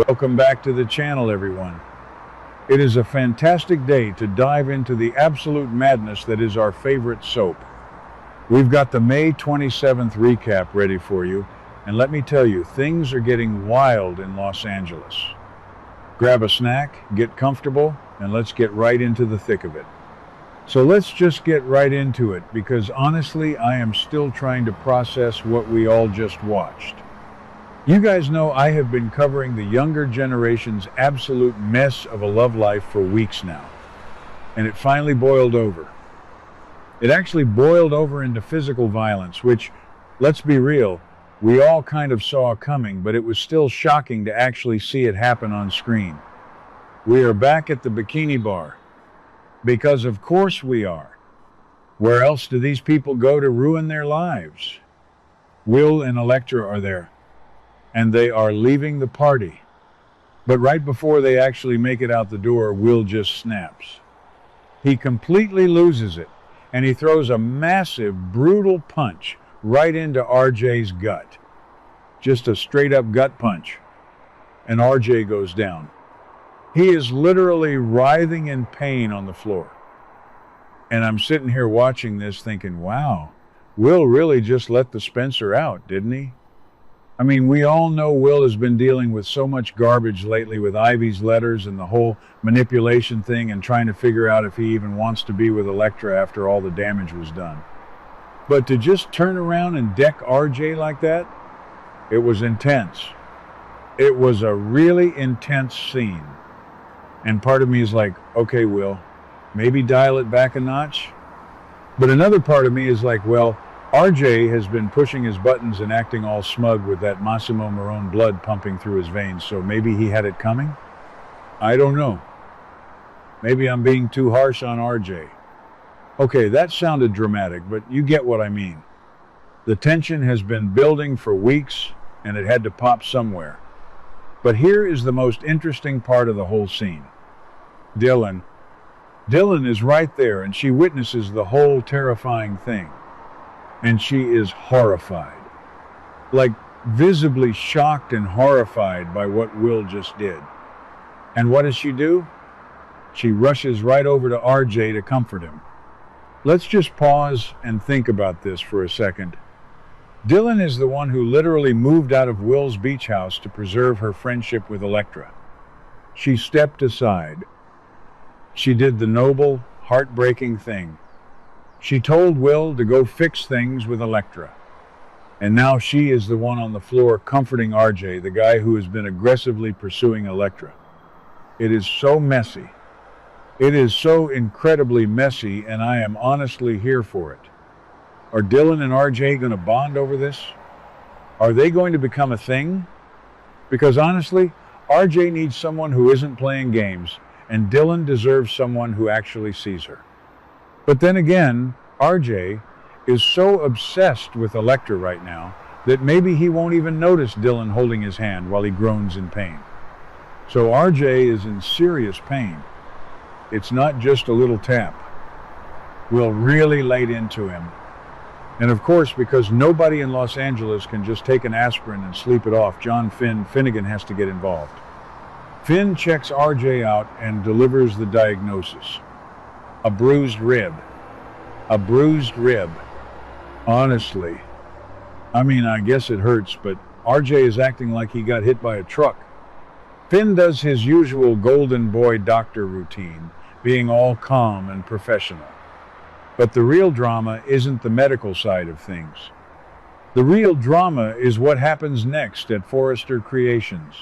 Welcome back to the channel, everyone. It is a fantastic day to dive into the absolute madness that is our favorite soap. We've got the May 27th recap ready for you, and let me tell you, things are getting wild in Los Angeles. Grab a snack, get comfortable, and let's get right into the thick of it. So let's just get right into it, because honestly, I am still trying to process what we all just watched. You guys know I have been covering the younger generation's absolute mess of a love life for weeks now. And it finally boiled over. It actually boiled over into physical violence, which, let's be real, we all kind of saw coming, but it was still shocking to actually see it happen on screen. We are back at the bikini bar. Because of course we are. Where else do these people go to ruin their lives? Will and Electra are there. And they are leaving the party. But right before they actually make it out the door, Will just snaps. He completely loses it, and he throws a massive, brutal punch right into RJ's gut. Just a straight-up gut punch. And RJ goes down. He is literally writhing in pain on the floor. And I'm sitting here watching this thinking, wow, Will really just let the Spencer out, didn't he? I mean, we all know Will has been dealing with so much garbage lately with Ivy's letters and the whole manipulation thing and trying to figure out if he even wants to be with Electra after all the damage was done. But to just turn around and deck RJ like that, it was intense. It was a really intense scene. And part of me is like, okay, Will, maybe dial it back a notch. But another part of me is like, well, RJ has been pushing his buttons and acting all smug with that Massimo Marone blood pumping through his veins, so maybe he had it coming? I don't know. Maybe I'm being too harsh on RJ. Okay, that sounded dramatic, but you get what I mean. The tension has been building for weeks, and it had to pop somewhere. But here is the most interesting part of the whole scene. Dylan is right there, and she witnesses the whole terrifying thing. And she is horrified. Like, visibly shocked and horrified by what Will just did. And what does she do? She rushes right over to RJ to comfort him. Let's just pause and think about this for a second. Dylan is the one who literally moved out of Will's beach house to preserve her friendship with Electra. She stepped aside. She did the noble, heartbreaking thing. She told Will to go fix things with Electra. And now she is the one on the floor comforting RJ, the guy who has been aggressively pursuing Electra. It is so messy. It is so incredibly messy, and I am honestly here for it. Are Dylan and RJ going to bond over this? Are they going to become a thing? Because honestly, RJ needs someone who isn't playing games, and Dylan deserves someone who actually sees her. But then again, RJ is so obsessed with Electra right now that maybe he won't even notice Dylan holding his hand while he groans in pain. So RJ is in serious pain. It's not just a little tap. Will really laid into him. And of course, because nobody in Los Angeles can just take an aspirin and sleep it off, John Finnegan has to get involved. Finn checks RJ out and delivers the diagnosis. A bruised rib. A bruised rib. Honestly. I mean, I guess it hurts, but RJ is acting like he got hit by a truck. Finn does his usual golden boy doctor routine, being all calm and professional. But the real drama isn't the medical side of things. The real drama is what happens next at Forrester Creations.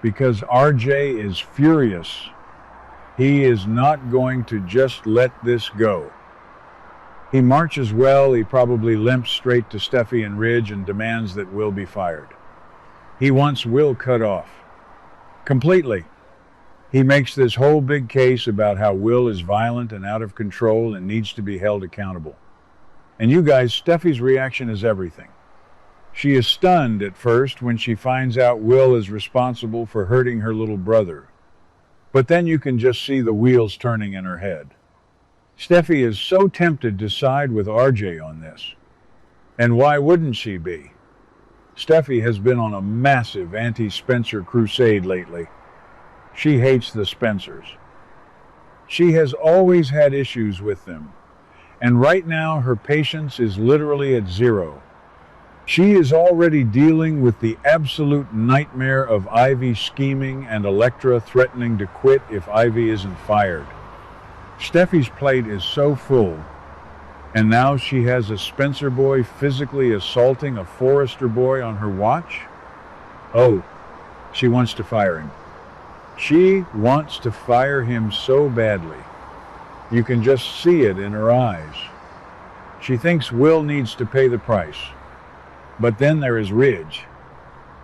Because RJ is furious. He is not going to just let this go. He marches well, he probably limps straight to Steffi and Ridge and demands that Will be fired. He wants Will cut off. Completely. He makes this whole big case about how Will is violent and out of control and needs to be held accountable. And you guys, Steffi's reaction is everything. She is stunned at first when she finds out Will is responsible for hurting her little brother. But then you can just see the wheels turning in her head. Steffi is so tempted to side with RJ on this. And why wouldn't she be? Steffi has been on a massive anti-Spencer crusade lately. She hates the Spencers. She has always had issues with them, and right now her patience is literally at zero. She is already dealing with the absolute nightmare of Ivy scheming and Electra threatening to quit if Ivy isn't fired. Steffi's plate is so full, and now she has a Spencer boy physically assaulting a Forrester boy on her watch? Oh, she wants to fire him. She wants to fire him so badly. You can just see it in her eyes. She thinks Will needs to pay the price. But then there is Ridge.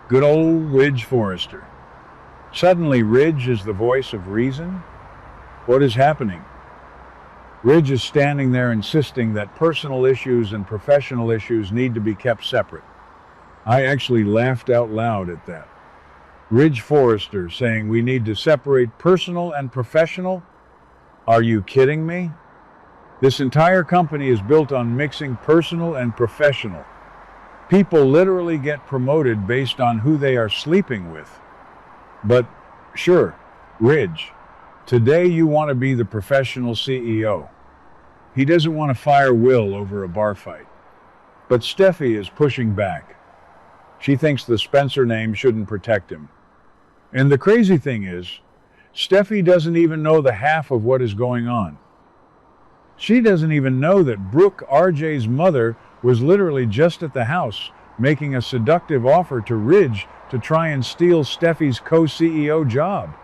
Good old Ridge Forrester. Suddenly Ridge is the voice of reason? What is happening? Ridge is standing there insisting that personal issues and professional issues need to be kept separate. I actually laughed out loud at that. Ridge Forrester saying we need to separate personal and professional? Are you kidding me? This entire company is built on mixing personal and professional. People literally get promoted based on who they are sleeping with. But sure, Ridge, today you want to be the professional CEO. He doesn't want to fire Will over a bar fight. But Steffi is pushing back. She thinks the Spencer name shouldn't protect him. And the crazy thing is, Steffi doesn't even know the half of what is going on. She doesn't even know that Brooke, RJ's mother, was literally just at the house making a seductive offer to Ridge to try and steal Steffi's co-CEO job.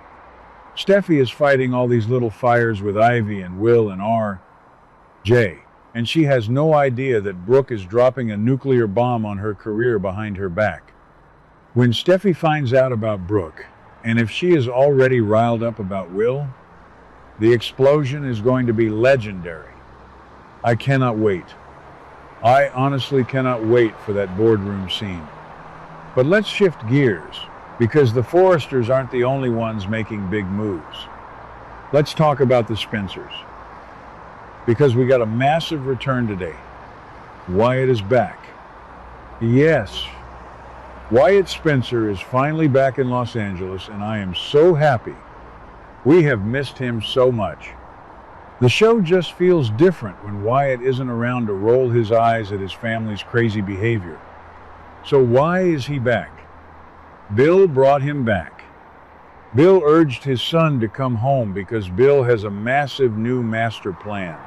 Steffi is fighting all these little fires with Ivy and Will and RJ, and she has no idea that Brooke is dropping a nuclear bomb on her career behind her back. When Steffi finds out about Brooke, and if she is already riled up about Will, the explosion is going to be legendary. I cannot wait. I honestly cannot wait for that boardroom scene. But let's shift gears, because the Forresters aren't the only ones making big moves. Let's talk about the Spencers. Because we got a massive return today. Wyatt is back. Yes, Wyatt Spencer is finally back in Los Angeles, and I am so happy. We have missed him so much. The show just feels different when Wyatt isn't around to roll his eyes at his family's crazy behavior. So why is he back? Bill brought him back. Bill urged his son to come home because Bill has a massive new master plan.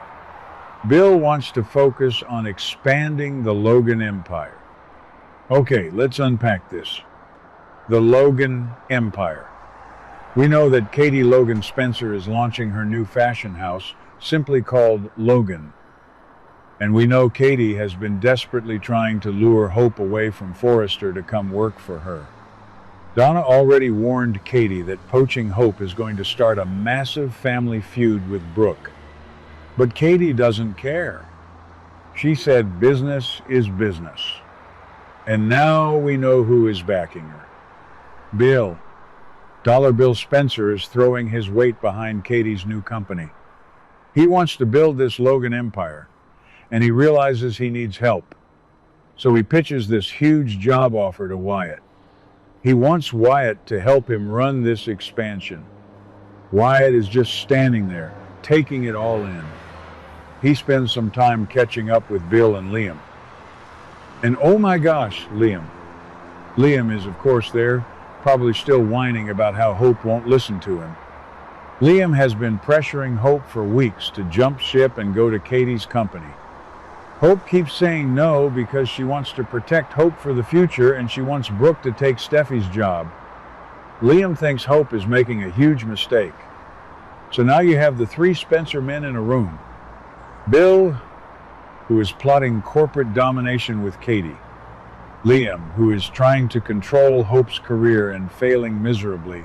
Bill wants to focus on expanding the Logan Empire. Okay, let's unpack this. The Logan Empire. We know that Katie Logan Spencer is launching her new fashion house, simply called Logan. And we know Katie has been desperately trying to lure Hope away from Forrester to come work for her. Donna already warned Katie that poaching Hope is going to start a massive family feud with Brooke. But Katie doesn't care. She said business is business. And now we know who is backing her. Bill. Dollar Bill Spencer is throwing his weight behind Katie's new company. He wants to build this Logan Empire, and he realizes he needs help. So he pitches this huge job offer to Wyatt. He wants Wyatt to help him run this expansion. Wyatt is just standing there, taking it all in. He spends some time catching up with Bill and Liam. And oh my gosh, Liam. Liam is of course there, probably still whining about how Hope won't listen to him. Liam has been pressuring Hope for weeks to jump ship and go to Katie's company. Hope keeps saying no because she wants to protect Hope for the future and she wants Brooke to take Steffi's job. Liam thinks Hope is making a huge mistake. So now you have the three Spencer men in a room. Bill, who is plotting corporate domination with Katie. Liam, who is trying to control Hope's career and failing miserably.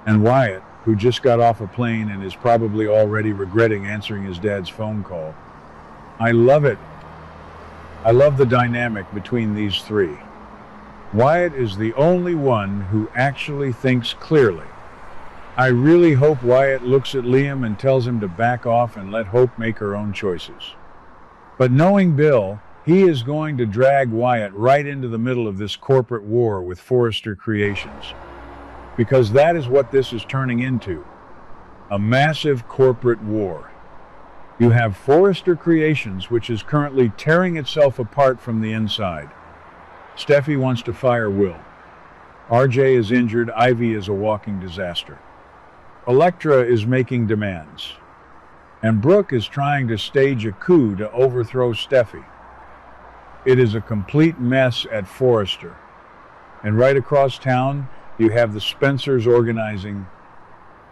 And Wyatt, who just got off a plane and is probably already regretting answering his dad's phone call. I love it. I love the dynamic between these three. Wyatt is the only one who actually thinks clearly. I really hope Wyatt looks at Liam and tells him to back off and let Hope make her own choices. But knowing Bill, He is going to drag Wyatt right into the middle of this corporate war with Forrester Creations. Because that is what this is turning into. A massive corporate war. You have Forrester Creations, which is currently tearing itself apart from the inside. Steffi wants to fire Will. RJ is injured, Ivy is a walking disaster. Elektra is making demands. And Brooke is trying to stage a coup to overthrow Steffi. It is a complete mess at Forrester. And right across town, you have the Spencers organizing.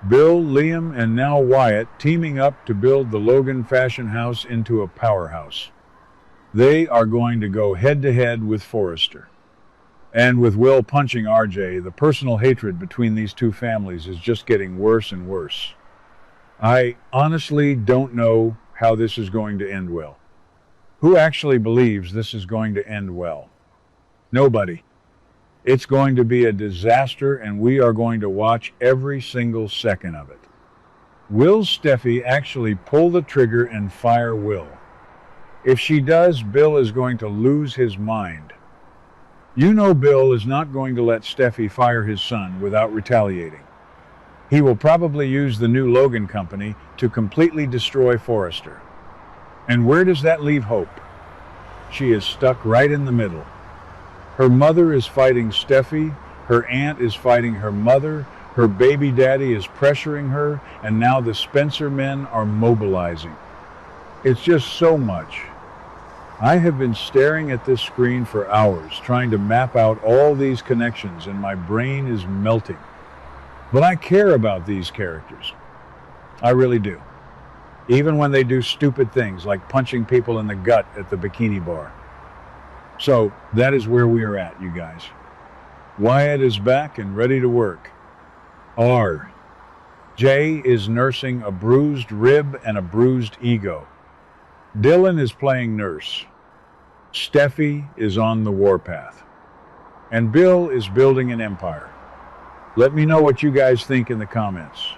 Bill, Liam, and now Wyatt teaming up to build the Logan Fashion House into a powerhouse. They are going to go head-to-head with Forrester. And with Will punching RJ, the personal hatred between these two families is just getting worse and worse. I honestly don't know how this is going to end well. Who actually believes this is going to end well? Nobody. It's going to be a disaster, and we are going to watch every single second of it. Will Steffi actually pull the trigger and fire Will? If she does, Bill is going to lose his mind. You know Bill is not going to let Steffi fire his son without retaliating. He will probably use the new Logan company to completely destroy Forrester. And where does that leave Hope? She is stuck right in the middle. Her mother is fighting Steffi, her aunt is fighting her mother, her baby daddy is pressuring her, and now the Spencer men are mobilizing. It's just so much. I have been staring at this screen for hours, trying to map out all these connections, and my brain is melting. But I care about these characters. I really do. Even when they do stupid things like punching people in the gut at the bikini bar. So that is where we are at, you guys. Wyatt is back and ready to work. Jay is nursing a bruised rib and a bruised ego. Dylan is playing nurse. Steffi is on the warpath. And Bill is building an empire. Let me know what you guys think in the comments.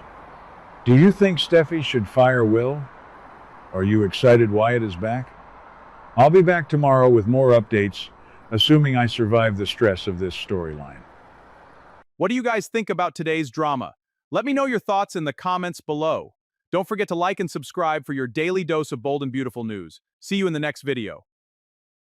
Do you think Steffi should fire Will? Are you excited Wyatt is back? I'll be back tomorrow with more updates, assuming I survive the stress of this storyline. What do you guys think about today's drama? Let me know your thoughts in the comments below. Don't forget to like and subscribe for your daily dose of bold and beautiful news. See you in the next video.